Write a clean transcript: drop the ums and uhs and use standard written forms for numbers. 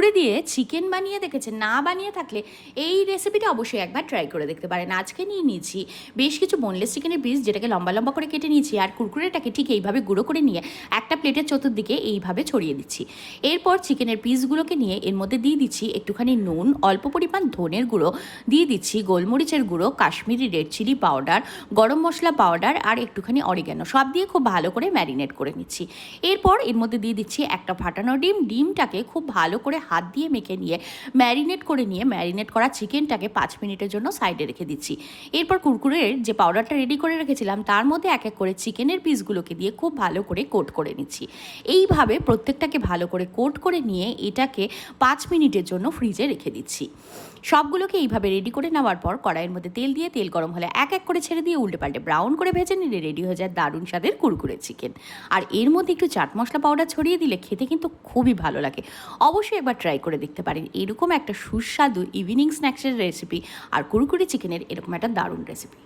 কুরকুরে দিয়ে চিকেন বানিয়ে দেখেছেন? না বানিয়ে থাকলে এই রেসিপিটা অবশ্যই একবার ট্রাই করে দেখতে পারেন। আজকে নিয়ে নিয়েছি বেশ কিছু বোনলেস চিকেনের পিস, যেটাকে লম্বা লম্বা করে কেটে নিয়েছি, আর কুরকুরেটাকে ঠিক এইভাবে গুঁড়ো করে নিয়ে একটা প্লেটের চতুর্দিকে এইভাবে ছড়িয়ে দিচ্ছি। এরপর চিকেনের পিসগুলোকে নিয়ে এর মধ্যে দিয়ে দিচ্ছি একটুখানি নুন, অল্প পরিমাণ ধনের গুঁড়ো, দিয়ে দিচ্ছি গোলমরিচের গুঁড়ো, কাশ্মীরি রেড চিলি পাউডার, গরম মশলা পাউডার আর একটুখানি অরিগ্যানো, সব দিয়ে খুব ভালো করে ম্যারিনেট করে নিচ্ছি। এরপর এর মধ্যে দিয়ে দিচ্ছি একটা ফাটানো ডিমটাকে খুব ভালো করে হাত দিয়ে মেখে নিয়ে ম্যারিনেট করা চিকেনটাকে 5 মিনিটের জন্য সাইডে রেখে দিচ্ছি। এরপর কুরকুরের যে পাউডারটা রেডি করে রেখেছিলাম তার মধ্যে এক এক করে চিকেনের পিসগুলোকে দিয়ে খুব ভালো করে কোট করে নিচ্ছি। এইভাবে প্রত্যেকটাকে ভালো করে কোট করে নিয়ে এটাকে 5 মিনিটের জন্য ফ্রিজে রেখে দিচ্ছি। সবগুলোকে এইভাবে রেডি করে নেওয়ার পর কড়াইয়ের মধ্যে তেল দিয়ে, তেল গরম হলে এক এক করে ছেড়ে দিয়ে উল্টে পাল্টে ব্রাউন করে ভেজে নিলে রেডি হয়ে যায় দারুণ স্বাদের কুরকুরে চিকেন। আর এর মধ্যে একটু চাট মশলা পাউডার ছড়িয়ে দিলে খেতে কিন্তু খুবই ভালো লাগে। অবশ্যই একবার ট্রাই করে দেখতে পারেন এরকম একটা সুস্বাদু ইভিনিং স্ন্যাক্সের রেসিপি আর কুরকুরে চিকেনের এরকম একটা দারুণ রেসিপি।